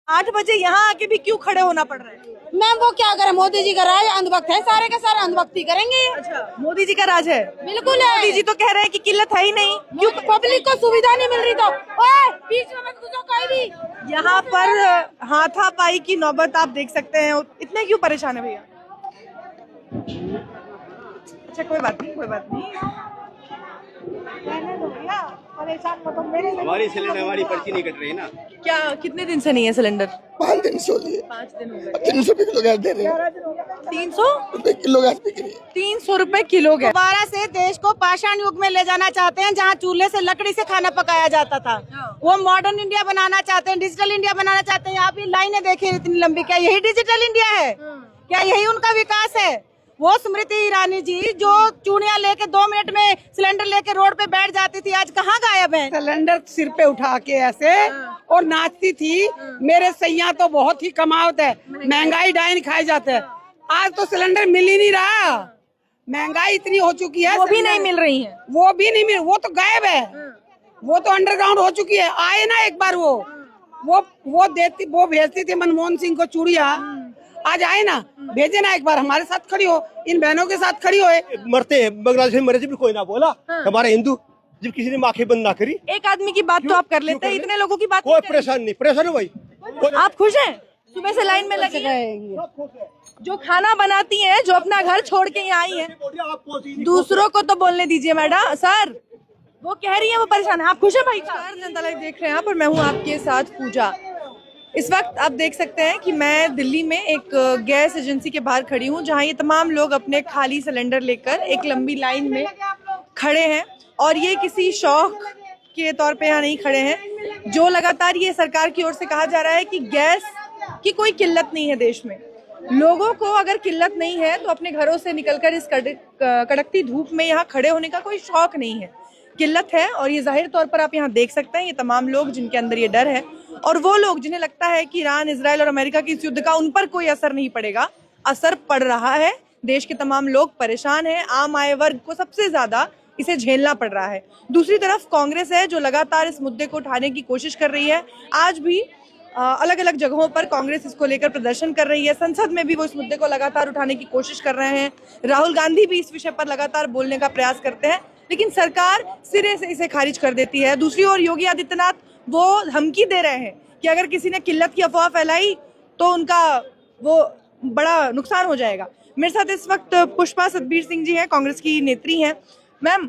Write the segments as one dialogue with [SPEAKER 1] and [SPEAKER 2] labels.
[SPEAKER 1] 8 बजे यहाँ आके भी क्यों खड़े होना पड़ रहा है?
[SPEAKER 2] मैम वो क्या करे, मोदी जी का राज अंधभक्त है, सारे के सारे अंधभक्ति करेंगे।
[SPEAKER 1] अच्छा, मोदी जी का राज है।
[SPEAKER 2] बिल्कुल है।
[SPEAKER 1] मोदी जी तो कह रहे हैं कि किल्लत है ही नहीं।
[SPEAKER 2] क्यों पब्लिक को सुविधा नहीं मिल रही तो ओए बीच में मत घुसो कोई भी।
[SPEAKER 1] यहाँ पर हाथापाई की नौबत आप देख सकते हैं। इतने क्यों परेशान है भैया? अच्छा कोई बात नहीं, कोई बात नहीं, रहने दो भैया, परेशान मत हो। मेरे
[SPEAKER 3] हमारी सिलेंडर हमारी पर्ची नहीं कट रही ना।
[SPEAKER 1] क्या कितने दिन से नहीं है सिलेंडर?
[SPEAKER 4] 5 दिन से हो रही है।
[SPEAKER 1] 5 दिन हो गए।
[SPEAKER 4] 300 रुपए किलो गैस दे रहे हैं।
[SPEAKER 1] 300
[SPEAKER 4] रुपए किलो गैस बिक रही है।
[SPEAKER 1] 300 रुपए किलो गैस।
[SPEAKER 2] दोबारा से देश को पाषाण युग में ले जाना चाहते हैं, जहाँ चूल्हे से लकड़ी से खाना पकाया जाता था। वो मॉडर्न इंडिया बनाना चाहते हैं, डिजिटल इंडिया बनाना चाहते हैं। यहाँ पे लाइनें देखिए इतनी लंबी, क्या यही डिजिटल इंडिया है? क्या यही उनका विकास है? वो स्मृति ईरानी जी जो चूड़ियां लेके 2 मिनट में सिलेंडर लेके रोड पे बैठ जाती थी, आज कहाँ गायब है?
[SPEAKER 5] सिलेंडर सिर पे उठा के ऐसे और नाचती थी, मेरे सैया तो बहुत ही कमावत है, महंगाई डाइन खाए जाते हैं। आज तो सिलेंडर मिल ही नहीं रहा, महंगाई इतनी हो चुकी है।
[SPEAKER 1] वो भी नहीं मिल रही है।
[SPEAKER 5] वो भी नहीं मिल, वो तो गायब है, वो तो अंडरग्राउंड हो चुकी है। आए ना एक बार वो भेजती थी मनमोहन सिंह को चूड़िया, आज आए ना, भेजे ना एक बार, हमारे साथ खड़ी हो, इन बहनों के साथ खड़ी हो।
[SPEAKER 3] मरते हैं बांग्लादेश में, मरे जब भी कोई ना बोला। हमारे हिंदू जब किसी ने आंखें बंद ना करी।
[SPEAKER 1] एक आदमी की बात तो आप कर लेते हैं, इतने लोगों की बात
[SPEAKER 3] कोई परेशान नहीं, परेशान हो भाई।
[SPEAKER 1] आप खुश हैं? सुबह से लाइन में लगे हैं? जो खाना बनाती हैं, जो अपना घर छोड़ के यहाँ आई हैं, दूसरों को तो बोलने दीजिए मैडम। सर वो कह रही है वो परेशान है, आप खुश हैं भाई? जनता लाइव देख रहे हैं आप, और मैं हूँ आपके साथ पूजा। इस वक्त आप देख सकते हैं कि मैं दिल्ली में एक गैस एजेंसी के बाहर खड़ी हूँ, जहाँ ये तमाम लोग अपने खाली सिलेंडर लेकर एक लंबी लाइन में खड़े हैं। और ये किसी शौक के तौर पे यहाँ नहीं खड़े हैं। जो लगातार ये सरकार की ओर से कहा जा रहा है कि गैस की कोई किल्लत नहीं है देश में, लोगों को अगर किल्लत नहीं है तो अपने घरों से निकलकर इस कड़कती धूप में यहाँ खड़े होने का कोई शौक नहीं है। किल्लत है, और ये जाहिर तौर पर आप यहाँ देख सकते हैं, ये तमाम लोग जिनके अंदर ये डर है, और वो लोग जिन्हें लगता है कि ईरान, इजराइल और अमेरिका की इस युद्ध का उन पर कोई असर नहीं पड़ेगा। असर पड़ रहा है। देश के तमाम लोग परेशान हैं। आम आय वर्ग को सबसे ज्यादा इसे झेलना पड़ रहा है। दूसरी तरफ कांग्रेस है जो लगातार इस मुद्दे को उठाने की कोशिश कर रही है। आज भी अलग अलग जगहों पर कांग्रेस इसको लेकर प्रदर्शन कर रही है। संसद में भी वो इस मुद्दे को लगातार उठाने की कोशिश कर रहे हैं। राहुल गांधी भी इस विषय पर लगातार बोलने का प्रयास करते हैं, लेकिन सरकार सिरे से इसे खारिज कर देती है। दूसरी ओर योगी आदित्यनाथ वो धमकी दे रहे हैं कि अगर किसी ने किल्लत की अफवाह फैलाई तो उनका वो बड़ा नुकसान हो जाएगा। मेरे साथ इस वक्त पुष्पा सतबीर सिंह जी हैं, कांग्रेस की नेत्री हैं। मैम,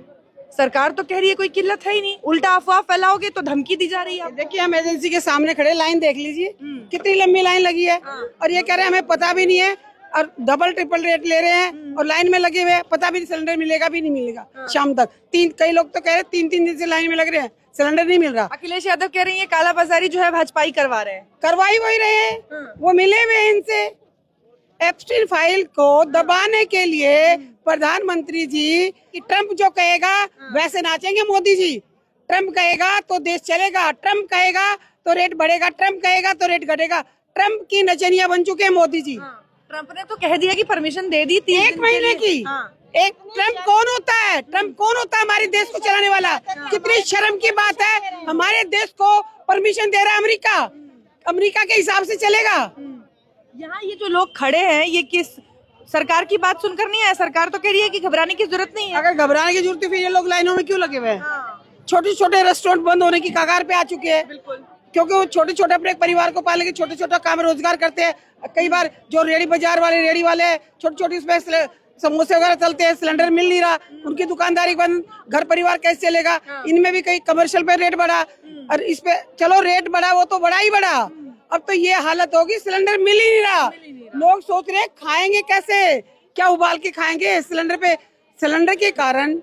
[SPEAKER 1] सरकार तो कह रही है कोई किल्लत है ही नहीं, उल्टा अफवाह फैलाओगे तो धमकी दी जा रही है।
[SPEAKER 5] देखिए हम एजेंसी के सामने खड़े, लाइन देख लीजिए कितनी लंबी लाइन लगी है, और ये कह रहे हैं हमें पता भी नहीं है, और डबल ट्रिपल रेट ले रहे हैं, और लाइन में लगे हुए, पता भी नहीं सिलेंडर मिलेगा भी नहीं मिलेगा शाम तक। कई लोग तो कह रहे हैं 3-3 दिन से लाइन में लग रहे हैं, सिलेंडर नहीं मिल रहा।
[SPEAKER 1] अखिलेश यादव कह रही है काला बाजारी जो है भाजपाई करवा रहे हैं।
[SPEAKER 5] करवाई वही रहे हैं, वो मिले हुए इनसे। एप्स्टीन फाइल को दबाने के लिए प्रधानमंत्री जी कि ट्रम्प जो कहेगा वैसे नाचेंगे मोदी जी। ट्रम्प कहेगा तो देश चलेगा, ट्रम्प कहेगा तो रेट बढ़ेगा, ट्रम्प कहेगा तो रेट घटेगा। ट्रम्प की नचनिया बन चुके हैं मोदी जी।
[SPEAKER 1] ट्रम्प ने तो कह दिया कि परमिशन दे दी 3
[SPEAKER 5] 1 महीने की। एक ट्रम्प कौन होता है? ट्रम्प कौन होता है हमारे देश को चलाने वाला? कितनी शर्म की बात है, हमारे देश को परमिशन दे रहा है अमेरिका, अमेरिका के हिसाब से चलेगा।
[SPEAKER 1] यहाँ ये जो लोग खड़े हैं ये किस सरकार की बात सुनकर नहीं है? सरकार तो कह रही है कि घबराने की जरूरत नहीं है।
[SPEAKER 5] अगर घबराने की जरूरत है फिर ये लोग लाइनों में क्यों लगे हुए हैं? छोटे छोटे रेस्टोरेंट बंद होने की कगार पे आ चुके हैं, क्योंकि वो छोटे छोटे अपने परिवार को पालने के छोटे छोटे काम रोजगार करते हैं। कई बार जो रेडी बाजार वाले, रेडी वाले छोटी छोटी उसमें समोसे वगैरह चलते हैं, सिलेंडर मिल नहीं रहा, उनकी दुकानदारी बंद, घर परिवार कैसे चलेगा? इनमें भी कई कमर्शियल पे रेट बढ़ा, और इस पे चलो रेट बढ़ा, वो तो बढ़ा ही बढ़ा। अब तो ये हालत होगी, सिलेंडर मिल ही नहीं रहा। लोग सोच रहे हैं खाएंगे कैसे, क्या उबाल के खाएंगे? सिलेंडर पे, सिलेंडर के कारण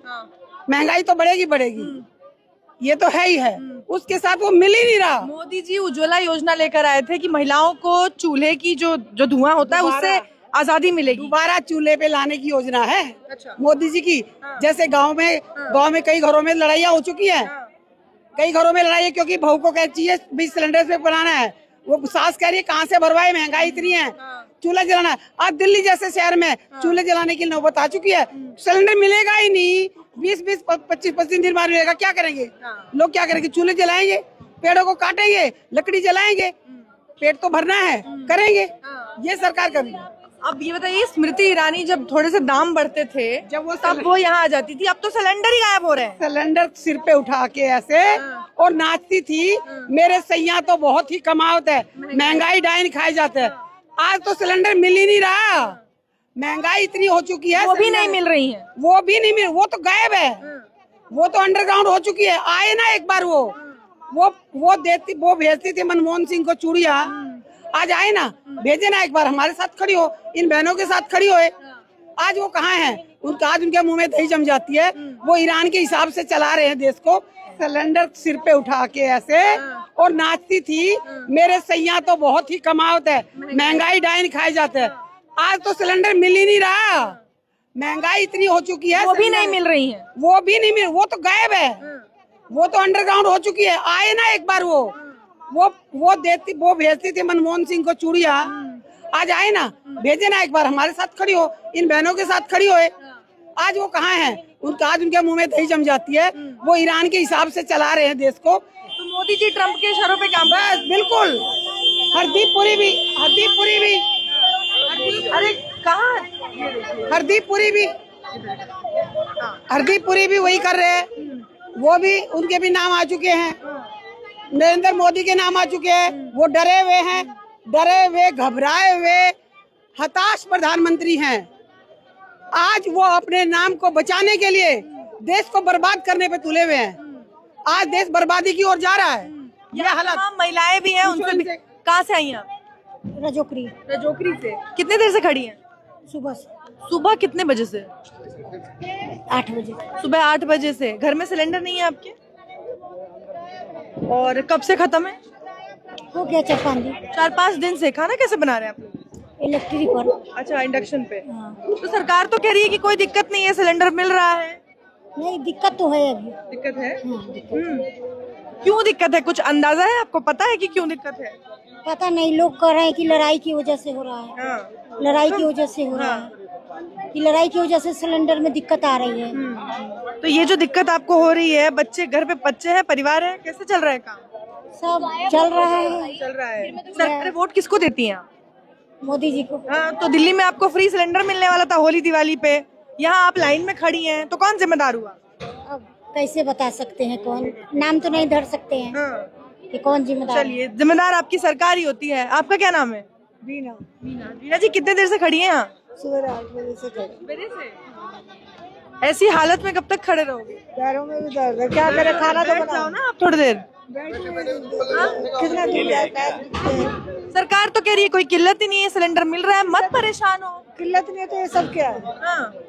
[SPEAKER 5] महंगाई तो बढ़ेगी बढ़ेगी, ये तो है ही है। उसके साथ वो मिल ही नहीं रहा।
[SPEAKER 1] मोदी जी उज्ज्वला योजना लेकर आए थे कि महिलाओं को चूल्हे की जो धुआं होता है उससे आजादी मिलेगी।
[SPEAKER 5] दोबारा चूल्हे पे लाने की योजना है मोदी जी की। जैसे गांव में कई घरों में लड़ाइयाँ हो चुकी है, कई घरों में लड़ाई है क्योंकि बहू को कहती है 20 सिलेंडर पे बनाना है, वो सास कह रही है कहाँ से भरवाए, महंगाई इतनी है, चूल्हा जलाना। आज दिल्ली जैसे शहर में चूल्हे जलाने की नौबत आ चुकी है, सिलेंडर मिलेगा ही नहीं। 20-20, 25-25 दिन बाद मिलेगा, क्या करेंगे लोग? क्या करेंगे? चूल्हे जलाएंगे, पेड़ों को काटेंगे, लकड़ी जलाएंगे, पेट तो भरना है, करेंगे, ये सरकार कर रही है।
[SPEAKER 1] अब ये बताइए, स्मृति ईरानी जब थोड़े से दाम बढ़ते थे
[SPEAKER 5] जब वो
[SPEAKER 1] तब वो यहाँ आ जाती थी, अब तो सिलेंडर ही गायब हो रहे हैं।
[SPEAKER 5] सिलेंडर सिर पे उठा के ऐसे और नाचती थी, मेरे सैया तो बहुत ही कमावत है, महंगाई डाइन खाए जाते हैं। आज तो सिलेंडर मिल ही नहीं रहा, महंगाई इतनी हो चुकी है,
[SPEAKER 1] वो भी नहीं मिल रही है।
[SPEAKER 5] वो भी नहीं मिल, वो तो गायब है, वो तो अंडरग्राउंड हो चुकी है। आए ना एक बार वो भेजती थी मनमोहन सिंह को चूड़िया, आज आए ना, भेजे ना एक बार, हमारे साथ खड़ी हो, इन बहनों के साथ खड़ी हो। आज वो कहाँ है? आज उनके मुंह में दही जम जाती है। वो ईरान के हिसाब से चला रहे हैं देश को। सिलेंडर सिर पे उठा के ऐसे और नाचती थी, मेरे सैया तो बहुत ही कमावत है, महंगाई डाइन खाए जाते हैं। आज तो सिलेंडर मिल ही नहीं रहा, महंगाई इतनी हो चुकी है,
[SPEAKER 1] वो भी नहीं मिल रही है।
[SPEAKER 5] वो भी नहीं मिल, वो तो गायब है, वो तो अंडरग्राउंड हो चुकी है। आए ना एक बार वो भेजती थी मनमोहन सिंह को चूड़िया, आज आए ना, भेजे ना एक बार, हमारे साथ खड़ी हो, इन बहनों के साथ खड़ी हो। आज वो कहाँ है? आज उनके मुंह में दही जम जाती है। वो ईरान के हिसाब से चला रहे हैं देश को।
[SPEAKER 1] तो मोदी जी ट्रम्प के इशारों पे काम,
[SPEAKER 5] बस बिल्कुल। हरदीप पुरी भी
[SPEAKER 1] अरे कहाँ,
[SPEAKER 5] हरदीप पुरी भी वही कर रहे हैं। वो भी, उनके भी नाम आ चुके हैं, नरेंद्र मोदी के नाम आ चुके हैं। वो डरे हुए घबराए हुए हताश प्रधानमंत्री हैं। आज वो अपने नाम को बचाने के लिए देश को बर्बाद करने पे तुले हुए हैं। आज देश बर्बादी की ओर जा रहा है। ये हालत,
[SPEAKER 1] महिलाएं भी हैं, उनसे भी। कहाँ से आई आप?
[SPEAKER 2] रजोकरी
[SPEAKER 1] से। कितने देर से खड़ी हैं? सुबह कितने बजे से?
[SPEAKER 2] 8 बजे।
[SPEAKER 1] सुबह 8 बजे से। घर में सिलेंडर नहीं है आपके? और कब से खत्म है?
[SPEAKER 2] हो गया 4-5 दिन।
[SPEAKER 1] 4-5 दिन से। खाना कैसे बना रहे हैं आप?
[SPEAKER 2] इलेक्ट्रिक पर।
[SPEAKER 1] अच्छा, इंडक्शन पे। तो सरकार तो कह रही है कि कोई दिक्कत नहीं है, सिलेंडर मिल रहा है।
[SPEAKER 2] नहीं, दिक्कत तो है अभी।
[SPEAKER 1] दिक्कत है? क्यों दिक्कत है? कुछ अंदाजा है आपको? पता है कि क्यों दिक्कत है?
[SPEAKER 2] पता नहीं, लोग कह रहे हैं कि लड़ाई की वजह से हो रहा है। लड़ाई की वजह से हो रहा है कि लड़ाई की वजह से सिलेंडर में दिक्कत आ रही है।
[SPEAKER 1] तो ये जो दिक्कत आपको हो रही है, घर पे बच्चे हैं, परिवार है, कैसे चल रहा है काम?
[SPEAKER 2] सब चल रहा है।
[SPEAKER 1] सरकार वोट किसको देती हैं आप?
[SPEAKER 2] मोदी जी को।
[SPEAKER 1] हाँ, तो दिल्ली में आपको फ्री सिलेंडर मिलने वाला था होली दिवाली पे, यहाँ आप लाइन में खड़ी हैं, तो कौन जिम्मेदार हुआ?
[SPEAKER 2] अब कैसे बता सकते हैं कौन, नाम तो नहीं धर सकते हैं कि कौन जिम्मेदार।
[SPEAKER 1] चलिए, जिम्मेदार आपकी सरकार ही होती है। आपका क्या नाम है? वीना जी, कितने देर से खड़ी हैं यहाँ?
[SPEAKER 2] सुबह 8 बजे से
[SPEAKER 1] मेरे से। ऐसी हालत में कब तक खड़े रहोगे?
[SPEAKER 2] पैरों में भी दर्द है, क्या करें, खाना तो
[SPEAKER 1] बनाओ ना आप थोड़ी देर।
[SPEAKER 2] कितना दिन जाता है।
[SPEAKER 1] सरकार तो कह रही है कोई किल्लत ही नहीं है, सिलेंडर मिल रहा है, मत परेशान हो।
[SPEAKER 2] किल्लत नहीं है तो ये सब क्या है?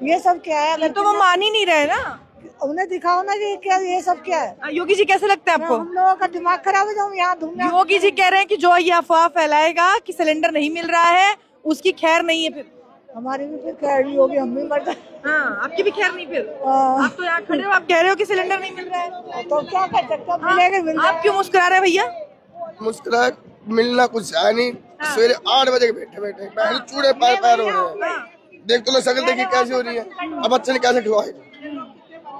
[SPEAKER 1] ये
[SPEAKER 2] सब क्या है?
[SPEAKER 1] अगर तो वो मान ही नहीं रहे ना,
[SPEAKER 2] उन्हें दिखाओ ना कि क्या ये सब क्या है।
[SPEAKER 1] योगी जी कैसे लगता है आपको?
[SPEAKER 2] हम लोगों का दिमाग खराब हो जाऊँ यहाँ घूमने।
[SPEAKER 1] योगी जी कह रहे हैं कि जो ये अफवाह फैलाएगा कि सिलेंडर नहीं मिल रहा है, उसकी खैर नहीं है। फिर
[SPEAKER 2] हमारी भी फिर खैर नहीं होगी, हम भी मर जाए।
[SPEAKER 1] हाँ, आपकी भी खैर नहीं। फिर आप तो यहाँ खड़े हो, आप कह रहे हो कि सिलेंडर नहीं मिल रहा है,
[SPEAKER 2] तो क्या कर सकते हैं? मिलेगा।
[SPEAKER 1] आप क्यों मुस्कुरा रहे हैं भैया?
[SPEAKER 4] मुस्कुरा मिलना कुछ है नहीं। सवेरे 8 बजे बैठे बहन चूड़े पैर हो रहे हैं। देख तो शक्ल देखी कैसी हो रही है। अब बच्चे ने कैसे ठुआए?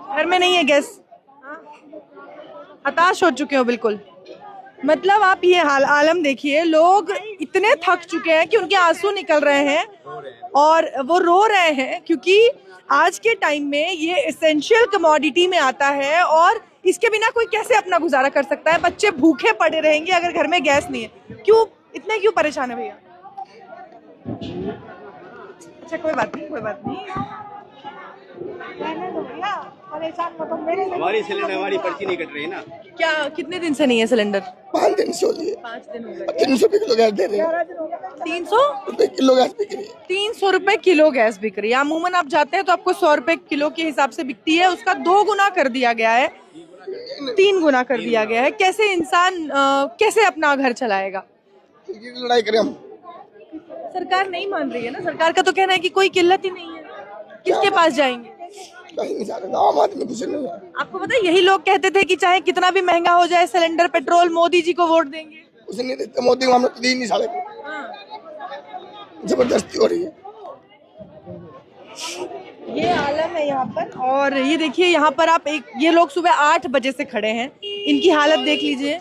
[SPEAKER 1] घर में नहीं है गैस, हताश हो चुके हो बिल्कुल। मतलब आप ये आलम देखिए, लोग इतने थक चुके हैं कि उनके आंसू निकल रहे हैं और वो रो रहे हैं, क्योंकि आज के टाइम में ये एसेंशियल कमोडिटी में आता है और इसके बिना कोई कैसे अपना गुजारा कर सकता है? बच्चे भूखे पड़े रहेंगे अगर घर में गैस नहीं है। क्यों परेशान है भैया? अच्छा, कोई बात नहीं।
[SPEAKER 3] हमारी सिलेंडर, हमारी पर्ची नहीं कट रही ना।
[SPEAKER 1] क्या कितने दिन से नहीं है सिलेंडर?
[SPEAKER 4] 5 दिन से हो रही है।
[SPEAKER 1] 5 दिन हो गए।
[SPEAKER 4] 300 रुपए किलो गैस दे रहे हैं।
[SPEAKER 1] 300
[SPEAKER 4] रुपए किलो गैस बिक रही है।
[SPEAKER 1] 300 रुपए किलो गैस बिक रही है। अमूमन आप जाते हैं तो आपको 100 रुपए किलो के हिसाब से बिकती है, उसका 2 गुना कर दिया गया है, 3 गुना कर दिया गया है। कैसे इंसान कैसे अपना घर चलाएगा?
[SPEAKER 4] लड़ाई करें हम।
[SPEAKER 1] सरकार नहीं मान रही है ना। सरकार का तो कहना है कि कोई किल्लत ही नहीं है, किसके पास जाएंगे?
[SPEAKER 4] आम आदमी कुछ नहीं है।
[SPEAKER 1] आपको पता है, यही लोग कहते थे कि चाहे कितना भी महंगा हो जाए सिलेंडर, पेट्रोल, मोदी जी को वोट देंगे।
[SPEAKER 4] उसे नहीं देते, मोदी को हमने तो दी नहीं साले को। जबरदस्ती हो रही है।
[SPEAKER 1] ये आलम है यहाँ पर। और ये देखिए, यहाँ पर आप ये लोग सुबह 8 बजे से खड़े हैं, इनकी हालत देख लीजिए।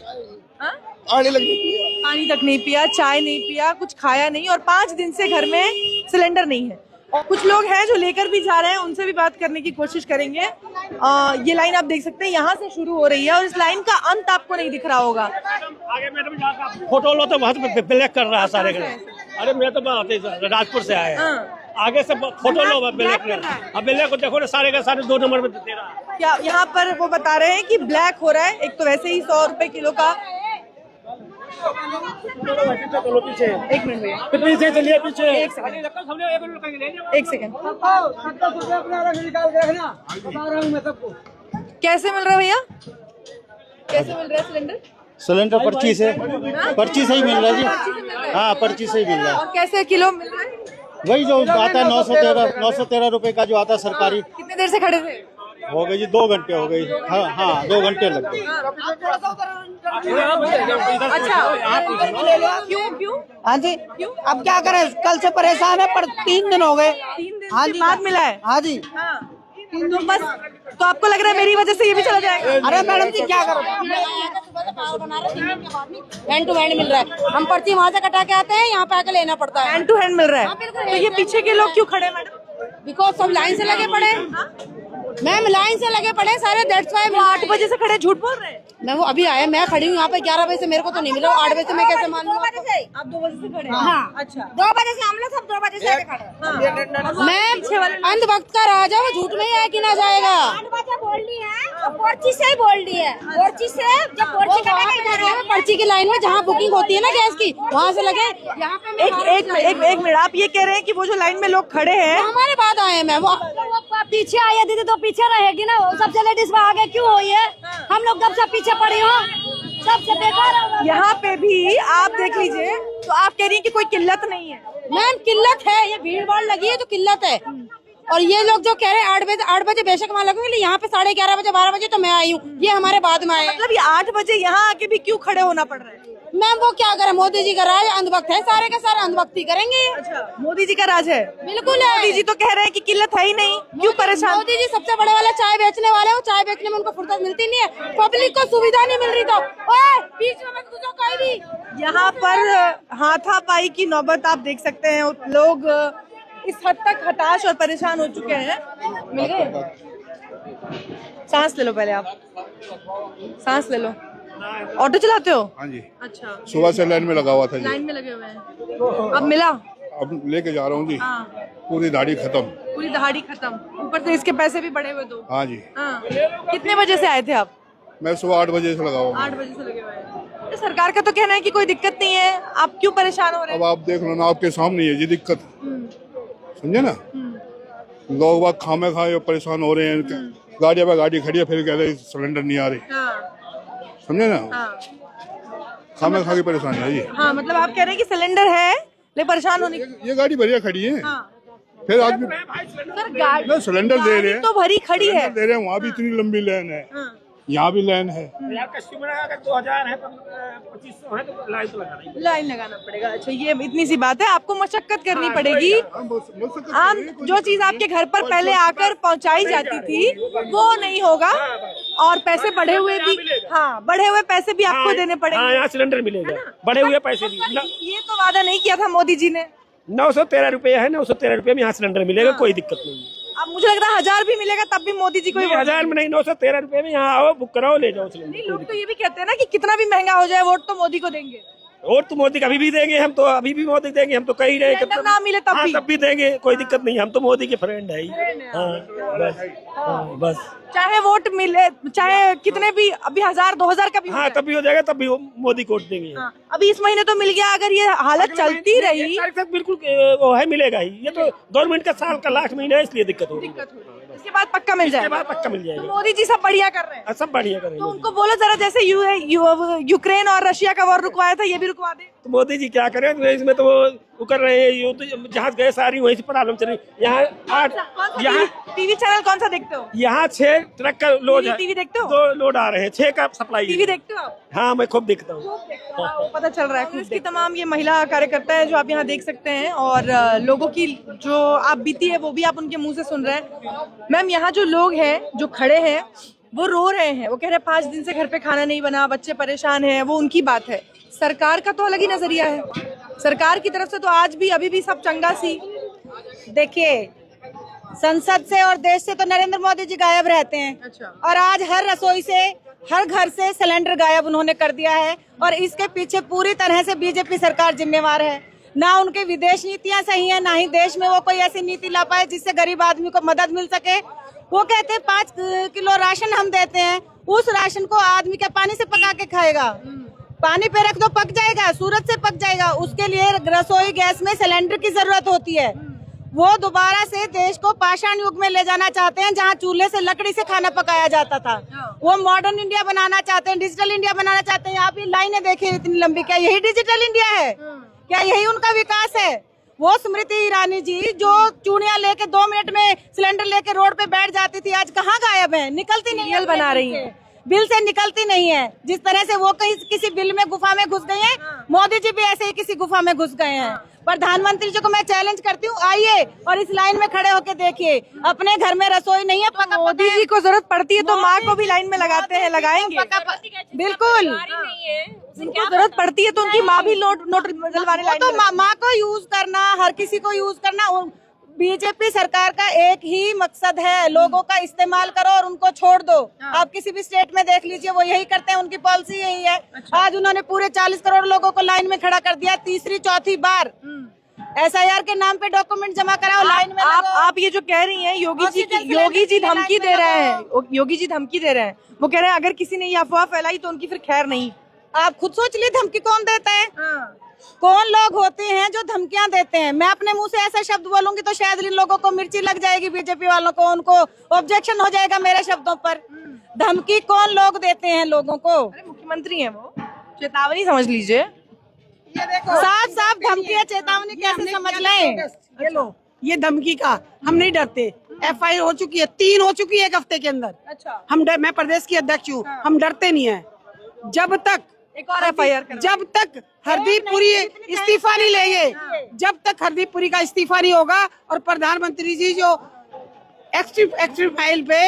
[SPEAKER 4] आने लगी
[SPEAKER 1] पानी तक नहीं पिया, चाय नहीं पिया, कुछ खाया नहीं, और 5 दिन से घर में सिलेंडर नहीं है। और कुछ लोग हैं जो लेकर भी जा रहे हैं, उनसे भी बात करने की कोशिश करेंगे। ये लाइन आप देख सकते हैं, यहाँ से शुरू हो रही है और इस लाइन का अंत आपको नहीं दिख रहा होगा।
[SPEAKER 3] आगे मैडम फोटो लो तो वहाँ पे ब्लैक कर रहा है सारे। अरे मैं तो राजपुर से आया, आगे से फोटो लो ब्लैक कर। अब ब्लैक को देखो ना, सारे का सारे 2 नंबर में दे रहा है।
[SPEAKER 1] क्या यहाँ पर वो बता रहे हैं कि ब्लैक हो रहा है? एक तो वैसे ही 100 रुपए किलो का।
[SPEAKER 3] पीछे
[SPEAKER 1] एक मिनट भैया,
[SPEAKER 3] पीछे चलिए, पीछे
[SPEAKER 1] एक सेकंड। कैसे मिल रहा है भैया, कैसे मिल रहा है सिलेंडर?
[SPEAKER 6] सिलेंडर पर्ची से ही मिल रहा है जी। हाँ, पर्ची से ही मिल रहा है।
[SPEAKER 1] और कैसे किलो मिल रहा है?
[SPEAKER 6] वही जो आता है 913 रुपए का जो आता है सरकारी।
[SPEAKER 1] कितने देर से खड़े थे?
[SPEAKER 6] हो गई जी 2 घंटे हो गई। हाँ 2 घंटे लग गए।
[SPEAKER 1] अच्छा, क्यों?
[SPEAKER 5] हाँ जी, अब क्या करें, कल से परेशान है, पर 3 दिन हो गए।
[SPEAKER 1] 3 दिन
[SPEAKER 5] हाँ
[SPEAKER 1] के
[SPEAKER 5] जी,
[SPEAKER 1] बाद मिला है?
[SPEAKER 5] हाँ जी।
[SPEAKER 1] तो बस, तो आपको लग रहा है मेरी वजह से ये भी चला जाएगा?
[SPEAKER 5] अरे मैडम जी क्या करो,
[SPEAKER 2] हैंड टू हैंड मिल रहा है। हम पर्ची वहाँ से कटा के आते हैं, यहाँ पे आके लेना पड़ता है।
[SPEAKER 1] हैंड टू हैंड मिल रहा है। तो ये पीछे के लोग क्यों खड़े मैडम?
[SPEAKER 2] बिकॉज सब लाइन से लगे पड़े, मैम लाइन से लगे पड़े सारे, दैट्स व्हाई।
[SPEAKER 1] वो 8 बजे से खड़े, झूठ बोल रहे हैं?
[SPEAKER 2] मैं वो अभी आया, मैं खड़ी हूँ यहाँ पे 11 बजे से, मेरे को तो नहीं मिला। 8 बजे से मैं कैसे मान लूँ?
[SPEAKER 1] आप 2 बजे से खड़े?
[SPEAKER 2] हाँ,
[SPEAKER 1] अच्छा,
[SPEAKER 2] 2 बजे से हम लोग सब 2 बजे से खड़े। मैम अंध भक्त का राजा, वो झूठ में ही आया कि ना जाएगा।
[SPEAKER 7] बोल रही है, पर्ची से ही बोल रही है। पर्ची से जब पर्ची कटेगा इधर है,
[SPEAKER 2] पर्ची की लाइन में जहाँ बुकिंग होती है ना गैस की, वहाँ से लगे। यहाँ पे
[SPEAKER 1] एक मिनट, आप ये कह रहे हैं कि वो जो लाइन में लोग खड़े हैं
[SPEAKER 2] हमारे बाद आए मैम, वो
[SPEAKER 7] पीछे आई है दीदी तो पीछे रहेगी ना, सबसे लेडीज में आगे क्यों हुई है? हम लोग कब से पीछे पड़ी हो, सबसे बेकार।
[SPEAKER 1] यहाँ पे भी आप देख लीजिए, तो आप कह रही हैं कि कोई किल्लत नहीं है?
[SPEAKER 2] मैम किल्लत है, ये भीड़ भाड़ लगी है तो किल्लत है। और ये लोग जो कह रहे हैं 8 बजे बेशक वहाँ लगेंगे, यहाँ पे 11:30 बजे 12 बजे तो मैं आई हूँ, ये हमारे बाद में आए।
[SPEAKER 1] मतलब ये 8 बजे यहाँ आके भी क्यों खड़े होना पड़ रहा है?
[SPEAKER 2] मैम वो क्या करे, मोदी जी का राज, अंधभक्त है, सारे के सारे अंधभक्ति करेंगे।
[SPEAKER 1] अच्छा, मोदी जी का राज है?
[SPEAKER 2] बिल्कुल है।
[SPEAKER 1] मोदी जी तो कह रहे हैं कि किल्लत है ही नहीं, क्यों परेशान?
[SPEAKER 2] मोदी जी सबसे बड़े वाला चाय बेचने वाले, वो चाय बेचने में उनको फुर्सत मिलती नहीं है, पब्लिक को सुविधा नहीं मिल रही। तो बीच में तुझे कोई भी
[SPEAKER 1] यहाँ पर हाथापाई की नौबत आप देख सकते हैं। लोग इस हद तक हताश और परेशान हो चुके हैं। मिल गए? सांस ले लो पहले, आप सांस ले लो। ऑटो चलाते हो?
[SPEAKER 8] हाँ जी,
[SPEAKER 1] अच्छा,
[SPEAKER 8] सुबह से लाइन में लगा हुआ था जी।
[SPEAKER 1] लाइन में लगे हुए हैं, अब मिला?
[SPEAKER 8] अब लेके जा रहा हूँ जी।
[SPEAKER 1] हाँ,
[SPEAKER 8] पूरी दाढ़ी खत्म।
[SPEAKER 1] पूरी दहाड़ी खत्म, ऊपर से इसके पैसे भी बढ़े हुए दो।
[SPEAKER 8] हाँ जी।
[SPEAKER 1] हाँ, कितने बजे से आए थे आप?
[SPEAKER 8] मैं सुबह 8 बजे से लगा हुआ हूँ।
[SPEAKER 1] 8 बजे से लगे हुए हैं। तो सरकार का तो कहना है कि कोई दिक्कत नहीं है, आप क्यों परेशान हो रहे
[SPEAKER 8] अब
[SPEAKER 1] हैं?
[SPEAKER 8] आप देख लो ना, आपके सामने है जी दिक्कत, समझे ना। लोग बाग खामे खाए परेशान हो रहे हैं, गाड़ियाँ पे गाड़ी खड़ी है, फिर कह रहे सिलेंडर नहीं आ रही,
[SPEAKER 1] हाँ,
[SPEAKER 8] समझे ना।
[SPEAKER 1] हाँ,
[SPEAKER 8] खामे खा की परेशानी है जी।
[SPEAKER 1] हाँ, मतलब आप कह रहे हैं कि सिलेंडर है लेकिन परेशान होने
[SPEAKER 8] ये गाड़ी बढ़िया खड़ी है,
[SPEAKER 1] हाँ।
[SPEAKER 8] फिर आदमी
[SPEAKER 1] सर गाड़ी
[SPEAKER 8] ना सिलेंडर दे रहे हैं,
[SPEAKER 1] तो भरी खड़ी है।
[SPEAKER 8] दे रहे हैं, वहाँ भी इतनी लंबी लाइन है,
[SPEAKER 1] हाँ।
[SPEAKER 8] यहाँ भी लाइन है।
[SPEAKER 3] कस्टमर अगर 2000 है तो 2500 है तो लाइन तो लगाना ही।
[SPEAKER 1] लाइन लगाना पड़ेगा। अच्छा, ये इतनी सी बात है, आपको मशक्कत करनी पड़ेगी। आम जो चीज आपके घर पर पहले आकर पहुंचाई जाती थी वो नहीं होगा, और पैसे बढ़े हुए भी, हाँ, बढ़े हुए पैसे भी आपको देने
[SPEAKER 3] हाँ,
[SPEAKER 1] पड़ेंगे।
[SPEAKER 3] यहाँ सिलेंडर मिलेगा, बढ़े हुए पैसे
[SPEAKER 1] ये तो वादा नहीं किया था मोदी जी ने।
[SPEAKER 3] 913 रुपए है, 913 रुपए में यहाँ सिलेंडर मिलेगा, कोई दिक्कत नहीं है।
[SPEAKER 1] अब मुझे लग रहा है 1000 भी मिलेगा तब भी मोदी जी को ही वोट
[SPEAKER 3] 1000 में नहीं, 913 रुपए में यहाँ आओ, बुक कराओ, ले जाओ सिलेंडर।
[SPEAKER 1] नहीं, लोग तो ये भी कहते हैं ना कि कितना भी महंगा हो जाए वोट तो मोदी को देंगे।
[SPEAKER 3] वोट तो मोदी कभी भी देंगे, हम तो अभी भी मोदी देंगे, हम तो कहीं रहे
[SPEAKER 1] सिलेंडर ना मिले तब भी।
[SPEAKER 3] तब भी देंगे, कोई दिक्कत नहीं, हम तो मोदी के फ्रेंड है ही। बस
[SPEAKER 1] चाहे वोट मिले, चाहे कितने भी, अभी 1000 2000 का भी हो
[SPEAKER 3] हाँ,
[SPEAKER 1] जाए।
[SPEAKER 3] तब भी हो जाएगा, तब भी मोदी को वोट देंगे।
[SPEAKER 1] हाँ, अभी इस महीने तो मिल गया, अगर ये हालत चलती रही,
[SPEAKER 3] 1 तारीख तक बिल्कुल वो है, मिलेगा ही। ये तो गवर्नमेंट का साल का लास्ट महीना है, इसलिए दिक्कत हो रही है।
[SPEAKER 1] इसके बाद पक्का मिल
[SPEAKER 3] इसके
[SPEAKER 1] जाएगा।
[SPEAKER 3] बाद पक्का मिल
[SPEAKER 1] तो
[SPEAKER 3] जाएगा।
[SPEAKER 1] मोदी जी सब बढ़िया कर रहे हैं,
[SPEAKER 3] सब बढ़िया
[SPEAKER 1] तो
[SPEAKER 3] करेंगे।
[SPEAKER 1] उनको बोलो जरा, जैसे यूक्रेन और रशिया का वॉर रुकवाया था, ये भी रुकवा दे।
[SPEAKER 3] तो मोदी जी क्या करें, तो इसमें तो वो कर रहे हैं, ये तो जहाज गए सारी वहीं से प्रॉब्लम चल रही। यहाँ 8 यहाँ
[SPEAKER 1] टीवी चैनल कौन सा देखते हो?
[SPEAKER 3] यहाँ 6 ट्रक का लोड है,
[SPEAKER 1] टीवी देखते हो?
[SPEAKER 3] 2 लोड आ रहे हैं, 6 का सप्लाई।
[SPEAKER 1] टीवी देखते हो आप?
[SPEAKER 3] हाँ, मैं खूब देखता हूँ।
[SPEAKER 1] हाँ, पता चल रहा है। इसकी तमाम ये महिला कार्यकर्ता है जो आप यहाँ देख सकते हैं, और लोगों की जो आप बीती है वो भी आप उनके मुंह से सुन रहे हैं। मैम, यहाँ जो लोग हैं जो खड़े हैं वो रो रहे हैं, वो कह रहे हैं 5 दिन से घर पे खाना नहीं बना, बच्चे परेशान हैं, वो उनकी बात है। सरकार का तो अलग ही नजरिया है। सरकार की तरफ से तो आज भी अभी भी सब चंगा सी।
[SPEAKER 2] देखिए, संसद से और देश से तो नरेंद्र मोदी जी गायब रहते हैं।
[SPEAKER 1] अच्छा।
[SPEAKER 2] और आज हर रसोई से, हर घर से सिलेंडर गायब उन्होंने कर दिया है, और इसके पीछे पूरी तरह से बीजेपी सरकार जिम्मेवार है। ना उनकी विदेश नीतियां सही है, ना ही देश में वो कोई ऐसी नीति ला पाए जिससे गरीब आदमी को मदद मिल सके। वो कहते हैं 5 किलो राशन हम देते हैं, उस राशन को आदमी क्या पानी से पका के खाएगा? पानी पे रख दो पक जाएगा, सूरज से पक जाएगा। उसके लिए रसोई गैस में सिलेंडर की जरूरत होती है। वो दोबारा से देश को पाषाण युग में ले जाना चाहते हैं, जहाँ चूल्हे से लकड़ी से खाना पकाया जाता था। वो मॉडर्न इंडिया बनाना चाहते हैं, डिजिटल इंडिया बनाना चाहते हैं। आप ये लाइनें देखिए इतनी लंबी, क्या यही डिजिटल इंडिया है? क्या यही उनका विकास है? वो स्मृति ईरानी जी जो चूड़ियां लेके 2 मिनट में सिलेंडर लेके रोड पे बैठ जाती थी, आज कहाँ गायब है? निकलती नहीं है,
[SPEAKER 1] बना रही है,
[SPEAKER 2] बिल से निकलती नहीं है। जिस तरह से वो कहीं किसी बिल में गुफा में घुस गए हैं, मोदी जी भी ऐसे ही किसी गुफा में घुस गए हैं। प्रधानमंत्री जी को मैं चैलेंज करती हूँ, आइए और इस लाइन में खड़े होके देखिए। अपने घर में रसोई नहीं है, पका
[SPEAKER 1] मोदी जी को जरूरत पड़ती है तो माँ को भी लाइन में लगाते हैं, लगाएंगे
[SPEAKER 2] बिल्कुल।
[SPEAKER 1] उनको जरूरत पड़ती है तो उनकी माँ भी नोट जलवाने लाइन
[SPEAKER 2] तो
[SPEAKER 1] में
[SPEAKER 2] माँ को यूज करना, हर किसी को यूज करना, बीजेपी सरकार का एक ही मकसद है, लोगों का इस्तेमाल करो और उनको छोड़ दो। आप किसी भी स्टेट में देख लीजिए, वो यही करते हैं, उनकी पॉलिसी यही है। आज उन्होंने पूरे 40 करोड़ लोगों को लाइन में खड़ा कर दिया, तीसरी चौथी बार। SIR के नाम पे डॉक्यूमेंट जमा कराओ, लाइन में
[SPEAKER 1] आप ये जो कह रही हैं, योगी जी धमकी दे रहे हैं, योगी जी धमकी दे रहे हैं। वो कह रहे हैं अगर किसी ने ये अफवाह फैलाई तो उनकी फिर खैर नहीं।
[SPEAKER 2] आप खुद सोच ली धमकी कौन देता है? कौन लोग होते हैं जो धमकियां देते हैं? मैं अपने मुंह से ऐसा शब्द बोलूंगी तो शायद इन लोगों को मिर्ची लग जाएगी, बीजेपी वालों को, उनको ऑब्जेक्शन हो जाएगा मेरे शब्दों पर। धमकी कौन लोग देते हैं लोगों को?
[SPEAKER 1] मुख्यमंत्री हैं वो, चेतावनी समझ लीजिए।
[SPEAKER 5] ये देखो,
[SPEAKER 2] साफ साफ धमकी है, चेतावनी कैसे समझ लें?
[SPEAKER 5] ये लो, ये धमकी का हम नहीं डरते। FIR हो चुकी है, 3 हो चुकी है 1 हफ्ते के अंदर।
[SPEAKER 1] अच्छा।
[SPEAKER 5] मैं प्रदेश की अध्यक्ष हूँ, हम डरते नहीं है। जब तक
[SPEAKER 1] एक और FIR
[SPEAKER 5] जब तक हरदीप पुरी इस्तीफा नहीं लेंगे, जब तक हरदीप पुरी का इस्तीफा नहीं होगा और प्रधानमंत्री जी जो एक्टिव फाइल पे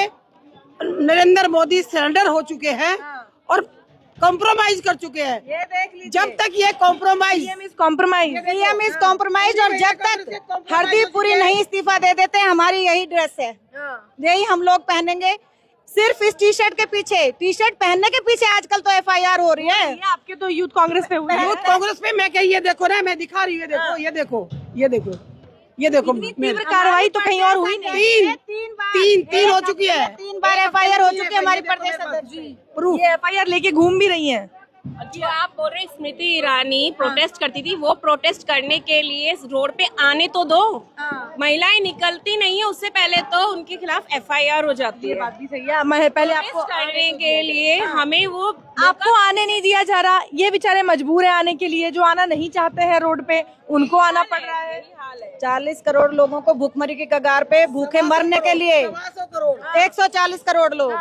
[SPEAKER 5] नरेंद्र मोदी सरेंडर हो चुके हैं और कॉम्प्रोमाइज कर चुके हैं,
[SPEAKER 2] ये देख लीजिए।
[SPEAKER 5] जब तक ये कॉम्प्रोमाइज
[SPEAKER 2] PM इज कॉम्प्रोमाइज, और जब तक हरदीप पुरी नहीं इस्तीफा दे देते, हमारी यही ड्रेस है, यही हम लोग पहनेंगे। सिर्फ इस टी शर्ट पहनने के पीछे आजकल तो FIR हो रही है।
[SPEAKER 1] आपके तो यूथ कांग्रेस पे हुई है।
[SPEAKER 5] यूथ कांग्रेस पे मैं कही, ये देखो ना, मैं दिखा रही हूँ, ये देखो
[SPEAKER 1] तीव्र कार्रवाई तो कहीं और हुई नहीं।
[SPEAKER 5] तीन हो चुकी है,
[SPEAKER 2] 3 बार FIR हो चुकी है हमारी प्रदेश अध्यक्ष।
[SPEAKER 1] ये FIR लेके घूम भी रही हैं।
[SPEAKER 9] जो आप बोल रहे स्मृति ईरानी प्रोटेस्ट करती थी, वो प्रोटेस्ट करने के लिए रोड पे आने तो दो। महिलाएं निकलती नहीं है, उससे पहले तो उनके खिलाफ FIR हो जाती है।
[SPEAKER 1] बात भी सही है। मैं पहले आपको
[SPEAKER 9] करने के लिए हमें वो
[SPEAKER 1] आपको आने नहीं दिया जा रहा। ये बेचारे मजबूर है आने के लिए, जो आना नहीं चाहते हैं रोड पे उनको आना पड़ रहा है।
[SPEAKER 2] 40 करोड़ लोगों को भूखमरी की कगार पे भूखे मरने के लिए 140 करोड़ लोग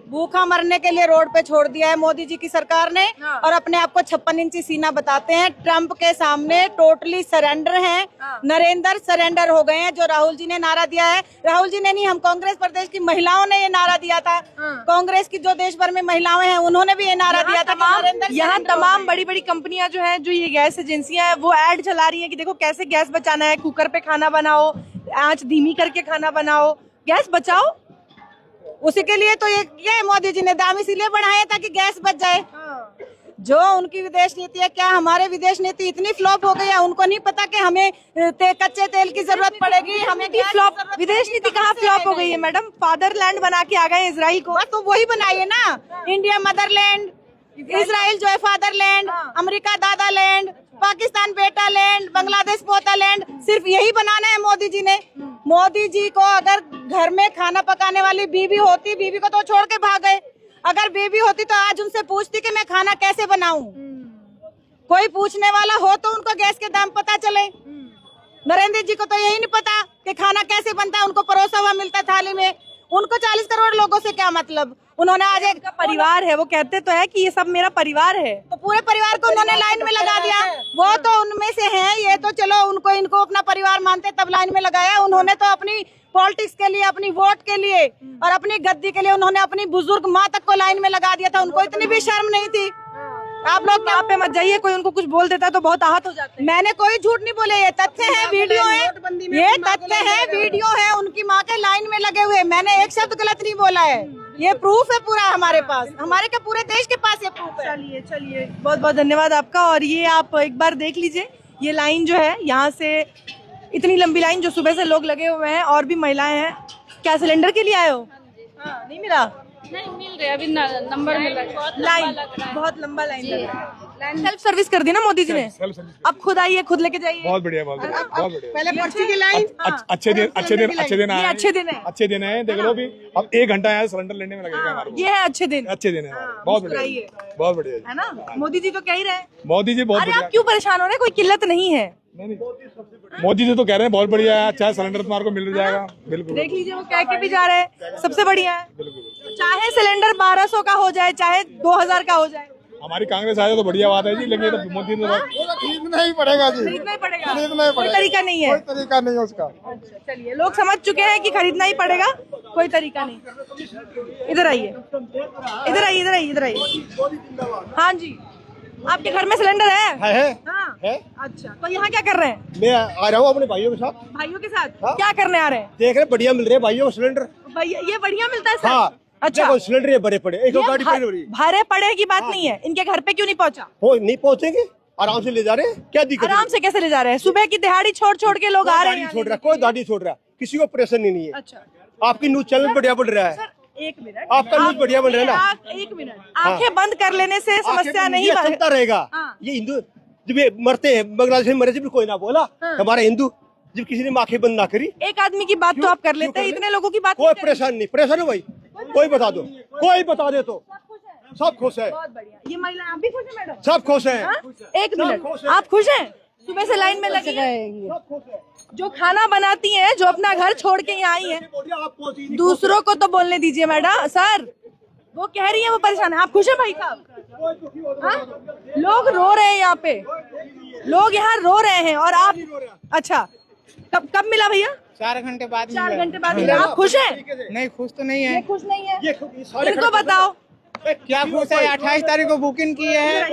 [SPEAKER 2] भूखा मरने के लिए रोड पे छोड़ दिया है मोदी जी की सरकार ने। और अपने आप को 56 इंची सीना बताते हैं। ट्रम्प के सामने टोटली सरेंडर हैं। नरेंद्र सरेंडर हो गए हैं। जो राहुल जी ने नारा दिया है, राहुल जी ने नहीं, हम कांग्रेस प्रदेश की महिलाओं ने ये नारा दिया था। कांग्रेस की जो देश भर में महिलाएं हैं उन्होंने भी ये नारा दिया था।
[SPEAKER 1] यहाँ तमाम बड़ी बड़ी कंपनियां जो है, जो ये गैस एजेंसियां हैं, वो ऐड चला रही है कि देखो कैसे गैस बचाना है, कुकर पे खाना बनाओ, आंच धीमी करके खाना बनाओ, गैस बचाओ।
[SPEAKER 2] उसी के लिए तो ये मोदी जी ने दाम इसीलिए बढ़ाए ताकि गैस बच जाए। जो उनकी विदेश नीति है, क्या हमारे विदेश नीति इतनी फ्लॉप हो गई है, उनको नहीं पता कि हमें कच्चे तेल की जरूरत पड़ेगी। हमें
[SPEAKER 1] विदेश नीति कहाँ फ्लॉप हो गई है मैडम? फादरलैंड बना के आ गए इजराइल को।
[SPEAKER 2] तो वही बनाइए ना, इंडिया मदरलैंड, इजराइल जो है फादरलैंड, अमेरिका दादालैंड, पाकिस्तान बेटा लैंड, बांग्लादेश पोता लैंड। सिर्फ यही बनाना है मोदी जी ने। मोदी जी को अगर घर में खाना पकाने वाली बीवी होती, बीवी को तो छोड़ के भाग गए। अगर बीवी होती तो आज उनसे पूछती कि मैं खाना कैसे बनाऊं। कोई पूछने वाला हो तो उनको गैस के दाम पता चले। नरेंद्र जी को तो यही नहीं पता कि खाना कैसे बनता है। उनको परोसा हुआ मिलता थाली में। उनको 40 करोड़ लोगों से क्या मतलब। उन्होंने आज एक
[SPEAKER 1] परिवार है, वो कहते तो है कि ये सब मेरा परिवार है,
[SPEAKER 2] तो पूरे परिवार को उन्होंने लाइन में लगा दिया। वो तो उनमें से हैं, ये तो चलो इनको अपना परिवार मानते तब लाइन में लगाया। उन्होंने तो अपनी पॉलिटिक्स के लिए, अपनी वोट के लिए और अपनी गद्दी के लिए उन्होंने अपनी बुजुर्ग माँ तक को लाइन में लगा दिया था। उनको इतनी भी शर्म नहीं थी। आप लोग
[SPEAKER 1] वहाँ पे मत जाइए, कोई उनको कुछ बोल देता है तो बहुत आहत हो जाते हैं।
[SPEAKER 2] मैंने कोई झूठ नहीं बोले, ये तथ्य है, वीडियो है, ये तथ्य है, वीडियो है, उनकी माँ के लाइन में लगे हुए। मैंने एक शब्द गलत नहीं बोला है, ये प्रूफ है पूरा हमारे पास, हमारे क्या पूरे देश के पास ये प्रूफ है।
[SPEAKER 1] चलिए चलिए, बहुत बहुत धन्यवाद आपका। और ये आप एक बार देख लीजिए, ये लाइन जो है यहाँ से इतनी लंबी लाइन जो सुबह से लोग लगे हुए हैं और भी महिलाएं हैं। क्या सिलेंडर के लिए आए हो? हाँ, नहीं मिला?
[SPEAKER 9] नहीं मिल रहे, अभी नंबर मिल रहा है।
[SPEAKER 1] लाइन बहुत लंबा लाइन लग रहा है। सेल्फ सर्विस कर दी ना मोदी जी ने, अब खुद आइए, खुद लेके जाइए।
[SPEAKER 8] बहुत बढ़िया, बहुत बढ़िया, बहुत बढ़िया।
[SPEAKER 5] पहले पर्ची की लाइन,
[SPEAKER 8] अच्छे दिन
[SPEAKER 1] ये अच्छे दिन है।
[SPEAKER 8] अच्छे दिन है। देख लो भी, अब 1 घंटा यहाँ सिलेंडर लेने में लगेगा हमारे को।
[SPEAKER 1] ये है अच्छे दिन,
[SPEAKER 8] अच्छे दिन है हमारे। बहुत बढ़िया, बहुत बढ़िया
[SPEAKER 1] है ना। मोदी जी तो कह ही रहे हैं।
[SPEAKER 8] मोदी जी बहुत
[SPEAKER 1] अरे
[SPEAKER 8] बढ़िया।
[SPEAKER 1] आप क्यों परेशान हो रहे हैं? कोई किल्लत नहीं है।
[SPEAKER 8] नहीं, मोदी जी तो कह रहे हैं बहुत बढ़िया है, अच्छा सिलेंडर तुम्हारे को मिल जाएगा। बिल्कुल
[SPEAKER 1] देख लीजिए, वो कह के भी जा रहे हैं सबसे बढ़िया है। चाहे सिलेंडर 1200 का हो जाए, चाहे 2000 का हो जाए।
[SPEAKER 8] हमारी कांग्रेस आए तो बढ़िया बात है जी, लेकिन ये तो मोदी ने
[SPEAKER 4] खरीदना ही पड़ेगा जी,
[SPEAKER 1] खरीदना ही पड़ेगा,
[SPEAKER 4] खरीदना ही
[SPEAKER 1] कोई
[SPEAKER 4] पड़ेगा।
[SPEAKER 1] तरीका नहीं है।
[SPEAKER 4] कोई तरीका नहीं है उसका।
[SPEAKER 1] अच्छा चलिए, लोग समझ चुके हैं कि खरीदना ही पड़ेगा, कोई तरीका नहीं। इधर आइए, इधर आइए, इधर आइए, इधर आइए। हाँ जी, आपके घर में सिलेंडर है? हाँ
[SPEAKER 8] है।
[SPEAKER 1] अच्छा, तो यहाँ क्या कर रहे हैं?
[SPEAKER 8] मैं आ रहा हूँ अपने भाइयों के साथ।
[SPEAKER 1] भाइयों के साथ क्या करने आ रहे हैं?
[SPEAKER 8] देख रहे बढ़िया मिल रहे हैं भाइयों को सिलेंडर।
[SPEAKER 1] भैया ये बढ़िया मिलता है सर?
[SPEAKER 8] हाँ,
[SPEAKER 1] अच्छा,
[SPEAKER 8] सिलेंडर ये भरे पड़े, एक गाड़ी पड़ी हो रही है।
[SPEAKER 1] भरे पड़े की बात नहीं है, इनके घर पे क्यों नहीं पहुँचा?
[SPEAKER 8] हो नहीं पहुँचेंगे, आराम से ले जा रहे हैं, क्या दिक्कत?
[SPEAKER 1] आराम से कैसे ले जा रहे हैं? सुबह की दिहाड़ी छोड़ छोड़ के लोग आ रहे हैं।
[SPEAKER 8] छोड़ रहा है, कोई गाड़ी छोड़ रहा है, किसी को परेशानी नहीं है।
[SPEAKER 1] अच्छा,
[SPEAKER 8] आपकी न्यूज चैनल बढ़िया बढ़ रहा है।
[SPEAKER 1] सर एक मिनट,
[SPEAKER 8] आपका न्यूज बढ़िया बन रहा है ना।
[SPEAKER 1] एक मिनट, आंखें बंद कर लेने से समस्या नहीं
[SPEAKER 8] चलता रहेगा। ये हिंदू जब ये मरते हैं, बांग्लादेश में मरे, जब कोई ना बोला हमारा हिंदू, जब किसी ने आंखें बंद ना करी।
[SPEAKER 1] एक आदमी की बात तो आप कर लेते हैं, इतने लोगों की बात
[SPEAKER 8] कोई परेशान नहीं। परेशान हो भाई, कोई बता दो, कोई बता दे तो सब खुश है।
[SPEAKER 1] बहुत बढ़िया। ये महिला आप भी खुश है मैडम?
[SPEAKER 8] सब खुश है।
[SPEAKER 1] एक मिनट, आप खुश हैं? सुबह से लाइन में लगी हैं, जो खाना बनाती हैं, जो अपना घर छोड़ के यहाँ आई हैं, दूसरों को तो बोलने दीजिए मैडम। सर वो कह रही है वो परेशान है, आप खुश है भाई साहब? लोग रो रहे हैं यहाँ पे, लोग यहाँ रो रहे हैं और आप, अच्छा कब मिला भैया?
[SPEAKER 5] 4 घंटे बाद।
[SPEAKER 1] 4 घंटे बाद मिला। आप खुश हैं?
[SPEAKER 5] नहीं, खुश तो नहीं है।
[SPEAKER 1] ये खुश नहीं है, इनको बताओ
[SPEAKER 5] क्या खुश है? 28 तारीख को बुकिंग की है,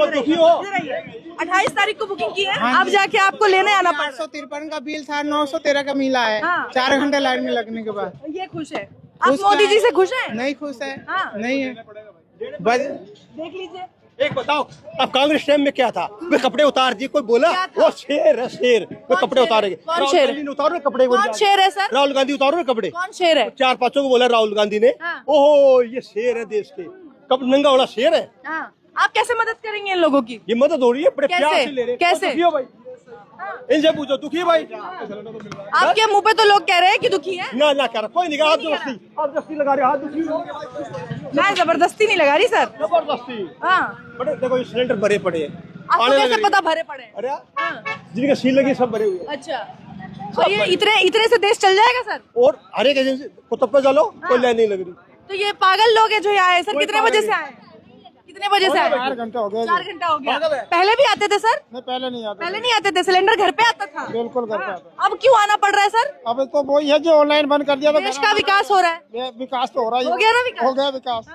[SPEAKER 1] 28 तारीख को बुकिंग की है, अब जाके आपको लेने आना पड़ा।
[SPEAKER 5] 853 का बिल था, 913 का मिला है।
[SPEAKER 1] हाँ।
[SPEAKER 5] 4 घंटे लाइन में लगने के बाद।
[SPEAKER 1] ये खुश है? आप मोदी जी से खुश हैं?
[SPEAKER 5] नहीं खुश है।
[SPEAKER 1] हाँ।
[SPEAKER 5] नहीं है।
[SPEAKER 1] देख लीजिए,
[SPEAKER 8] एक बताओ, अब कांग्रेस टाइम में क्या था? वे कपड़े उतार दिए, कोई बोला? वो शेर है, शेर। वे कपड़े उतारेंगे।
[SPEAKER 1] कौन शेर?
[SPEAKER 8] उतारो कपड़े।
[SPEAKER 1] कौन शेर है सर?
[SPEAKER 8] राहुल गांधी उतारो कपड़े।
[SPEAKER 1] कौन शेर है?
[SPEAKER 8] 4-5 को बोला राहुल गांधी ने।
[SPEAKER 1] हाँ।
[SPEAKER 8] ओहो, ये शेर है देश के, कब नंगा वाला शेर है।
[SPEAKER 1] हाँ। आप कैसे मदद करेंगे इन लोगों की?
[SPEAKER 8] ये मदद हो रही है, बड़े
[SPEAKER 1] कैसे?
[SPEAKER 8] प्यार से ले रहे हैं।
[SPEAKER 1] कैसे?
[SPEAKER 8] दुखी हो भाई, इनसे पूछो, दुखी है भाई?
[SPEAKER 1] आपके मुंह पे तो लोग कह रहे हैं कि दुखी है।
[SPEAKER 8] ना ना कर, कोई नहीं कहा। आप जबरदस्ती लगा रहे, हाथ दुखी हो।
[SPEAKER 1] मैं जबरदस्ती नहीं लगा रही सर।
[SPEAKER 8] जबरदस्ती।
[SPEAKER 1] हाँ,
[SPEAKER 8] बड़े देखो, ये सिलेंडर भरे पड़े हैं।
[SPEAKER 1] आपको कैसे पता भरे पड़े हैं?
[SPEAKER 8] अरे
[SPEAKER 1] हाँ।
[SPEAKER 8] जिनके सील लगी सब भरे हुए हैं।
[SPEAKER 1] अच्छा, तो ये इतने से देश चल जाएगा सर?
[SPEAKER 8] और हर एक एजेंसी को तब पे चलो, कोई लाइन नहीं लग रही।
[SPEAKER 1] तो ये पागल लोग हैं जो यहाँ आए। सर कितने बजे से आए? कितने बजे से आए?
[SPEAKER 4] 4 घंटा हो गया।
[SPEAKER 1] 4 घंटा हो गया। पहले भी आते थे सर?
[SPEAKER 4] नहीं, पहले नहीं आता।
[SPEAKER 1] पहले नहीं आते थे, सिलेंडर घर पे आता था?
[SPEAKER 4] बिल्कुल घर पे आता।
[SPEAKER 1] अब क्यों आना पड़ रहा है सर?
[SPEAKER 4] अब तो वही है जो ऑनलाइन बंद कर दिया तो
[SPEAKER 1] देश का विकास हो रहा है।
[SPEAKER 4] विकास तो हो रहा है।
[SPEAKER 1] हो गया ना विकास?
[SPEAKER 4] हो गया विकास।